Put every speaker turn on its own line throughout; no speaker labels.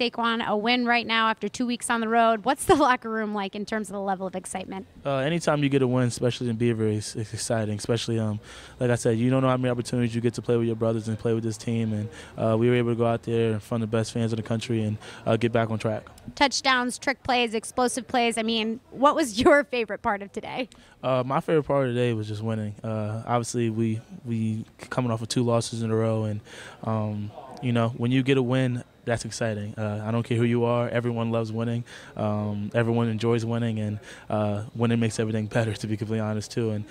Saquon, a win right now after 2 weeks on the road. What's the locker room like in terms of the level of excitement?
Anytime you get a win, especially in Beaver, it's exciting. Especially, like I said, you don't know how many opportunities you get to play with your brothers and play with this team. And we were able to go out there in front of the best fans in the country and get back on track.
Touchdowns, trick plays, explosive plays. I mean, what was your favorite part of today?
My favorite part of the day was just winning. Obviously, we coming off of 2 losses in a row, and when you get a win, that's exciting. I don't care who you are. Everyone loves winning. Everyone enjoys winning, and winning makes everything better, to be completely honest, too. And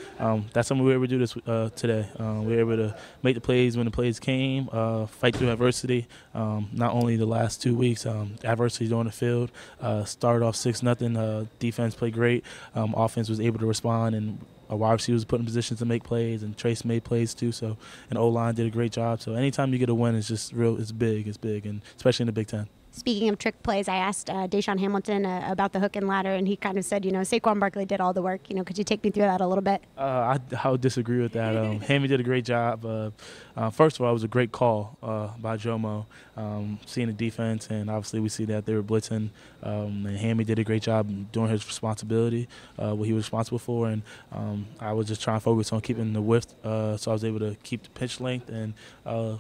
that's something we were able to do this today. We were able to make the plays when the plays came, fight through adversity. Not only the last 2 weeks, adversity on the field. Started off 6-0. Defense played great. Offense was able to respond, and our wide receivers put in positions to make plays, and Trace made plays too. So, and O-line did a great job. So, anytime you get a win, it's just real. It's big, and especially in the Big Ten.
Speaking of trick plays, I asked DaeSean Hamilton about the hook and ladder, and he kind of said, Saquon Barkley did all the work. Could you take me through that a little bit?
I would disagree with that. Hammy did a great job. First of all, it was a great call by Jomo, seeing the defense, and obviously we see that they were blitzing. And Hammy did a great job doing his responsibility, what he was responsible for, and I was just trying to focus on keeping the width, so I was able to keep the pitch length and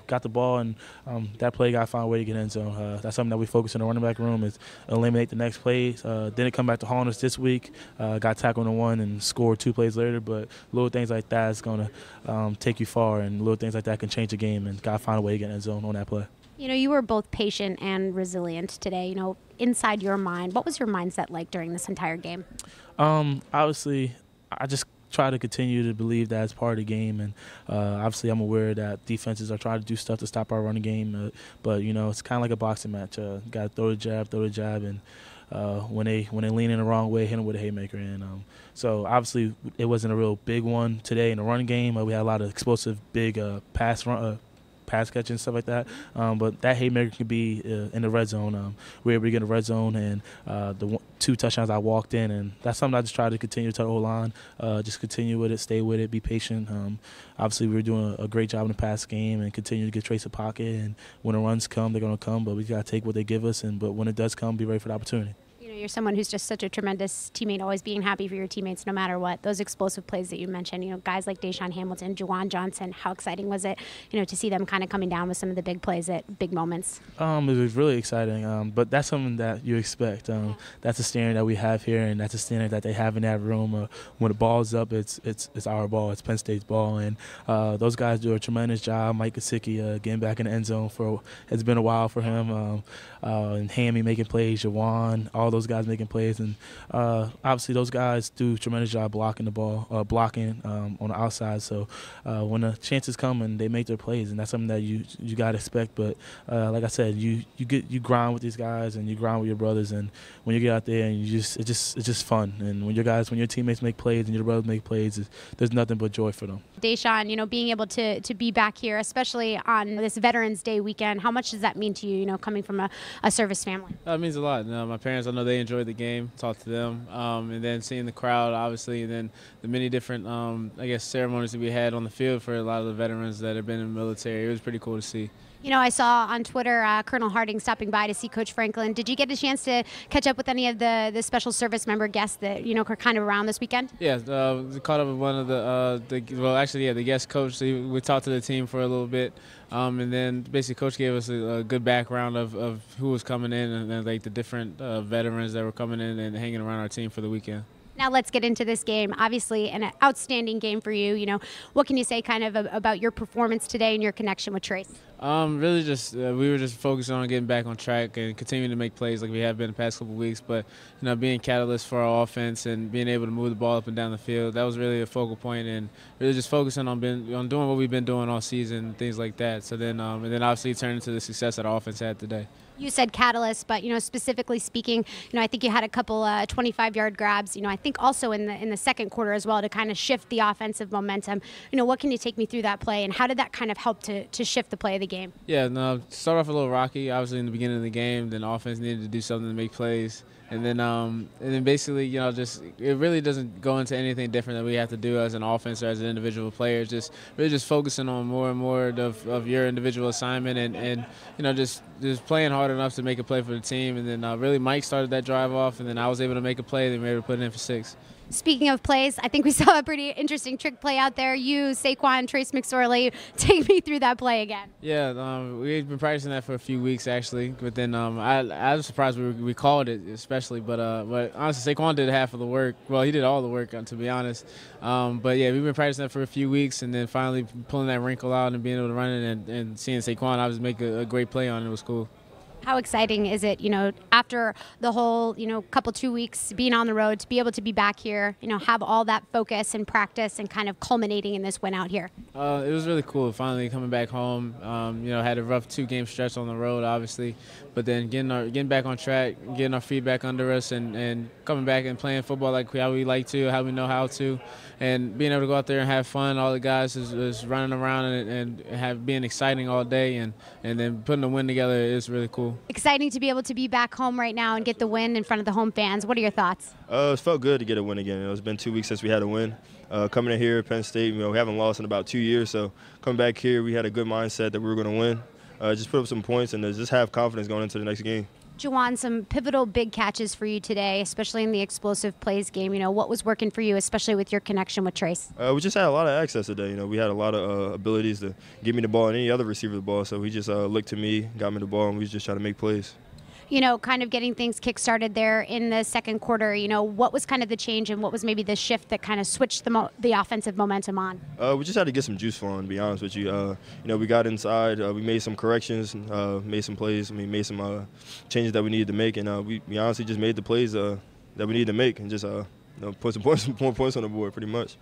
got the ball, and that play guy found a way to get in zone. That's something that we focus in the running back room, is eliminate the next plays. Didn't come back to haunt us this week. Got tackled on 1 and scored 2 plays later, but little things like that is going to take you far, and little things like that can change the game, and got to find a way to get in zone on that play.
You were both patient and resilient today. Inside your mind, what was your mindset like during this entire game?
Obviously, I just try to continue to believe that it's part of the game, and obviously I'm aware that defenses are trying to do stuff to stop our running game, but it's kind of like a boxing match. Got to throw the jab, and when they lean in the wrong way, hit them with a haymaker. And so obviously it wasn't a real big one today in the running game. We had a lot of explosive big pass catch and stuff like that, but that haymaker could be in the red zone. We were able to get in the red zone, and the 2 touchdowns I walked in, and that's something I just try to continue to tell the O-line, just continue with it, stay with it, be patient. Obviously, we were doing a great job in the pass game and continue to get Trace a pocket, and when the runs come, they're going to come, but we got to take what they give us, but when it does come, be ready for the opportunity.
You're someone who's just such a tremendous teammate, always being happy for your teammates no matter what. Those explosive plays that you mentioned, guys like DaeSean Hamilton, Juwan Johnson, how exciting was it, to see them kind of coming down with some of the big plays at big moments? It
was really exciting, but that's something that you expect. That's a standard that we have here, and that's a standard that they have in that room. When the ball's up, it's our ball. It's Penn State's ball, and those guys do a tremendous job. Mike Gesicki getting back in the end zone it's been a while for him, and Hammy making plays, Juwan, all those guys making plays, and obviously those guys do a tremendous job blocking the ball, blocking on the outside. So when the chances come and they make their plays, and that's something that you gotta expect. But like I said, you grind with these guys, and you grind with your brothers, and when you get out there, and it's just fun. And when your teammates make plays and your brothers make plays, there's nothing but joy for them.
DaeSean, being able to be back here, especially on this Veterans Day weekend, how much does that mean to you? Coming from a service family.
It means a lot. My parents, I know they enjoyed the game, talked to them, and then seeing the crowd, obviously, and then the many different, ceremonies that we had on the field for a lot of the veterans that have been in the military. It was pretty cool to see.
I saw on Twitter Colonel Harding stopping by to see Coach Franklin. Did you get a chance to catch up with any of the special service member guests that were kind of around this weekend?
Yeah, we caught up with one of the guest coach. So we talked to the team for a little bit, and then basically Coach gave us a good background of who was coming in and like the different veterans that were coming in and hanging around our team for the weekend.
Now let's get into this game. Obviously, an outstanding game for you. What can you say kind of about your performance today and your connection with Trace?
Really just we were just focusing on getting back on track and continuing to make plays like we have been the past couple of weeks. But being catalyst for our offense and being able to move the ball up and down the field, that was really a focal point. And really just focusing on doing what we've been doing all season, things like that. So then and then obviously turn into the success that our offense had today.
You said catalyst, but specifically speaking, I think you had a couple 25-yard grabs. I think also in the second quarter as well to kind of shift the offensive momentum. What can you take me through that play, and how did that kind of help to shift the play of the game?
Yeah, start off a little rocky. Obviously in the beginning of the game, then offense needed to do something to make plays. And then basically, just it really doesn't go into anything different that we have to do as an offense or as an individual player. Just really just focusing on more and more of your individual assignment and just playing harder smart enough to make a play for the team. And then really Mike started that drive off, and then I was able to make a play. Then we were able to put it in for 6.
Speaking of plays, I think we saw a pretty interesting trick play out there. You, Saquon, Trace McSorley, take me through that play again.
Yeah, we've been practicing that for a few weeks actually, but then I was surprised we called it especially, but honestly Saquon did half of the work. Well, he did all the work to be honest. But yeah, we've been practicing that for a few weeks, and then finally pulling that wrinkle out and being able to run it and seeing Saquon obviously make a great play on it was cool.
How exciting is it, after the whole, couple 2 weeks being on the road, to be able to be back here, have all that focus and practice and kind of culminating in this win out here?
It was really cool finally coming back home. Had a rough 2-game stretch on the road, obviously, but then getting back on track, getting our feet back under us, and coming back and playing football like how we like to, how we know how to, and being able to go out there and have fun. All the guys is running around and being exciting all day, and then putting the win together is really cool.
Exciting to be able to be back home right now and get the win in front of the home fans. What are your thoughts?
It felt good to get a win again. It's been 2 weeks since we had a win. Coming in here at Penn State, we haven't lost in about 2 years, so coming back here, we had a good mindset that we were going to win. Just put up some points and just have confidence going into the next game.
Juwan, some pivotal big catches for you today, especially in the explosive plays game. What was working for you, especially with your connection with Trace?
We just had a lot of access today. We had a lot of abilities to give me the ball and any other receiver the ball, so he just looked to me, got me the ball, and we just trying to make plays.
Kind of getting things kick-started there in the second quarter. What was kind of the change and what was maybe the shift that kind of switched the offensive momentum on?
We just had to get some juice flowing, to be honest with you. We got inside, we made some corrections, made some plays, made some changes that we needed to make, and we honestly just made the plays that we needed to make and just put some more points on the board pretty much.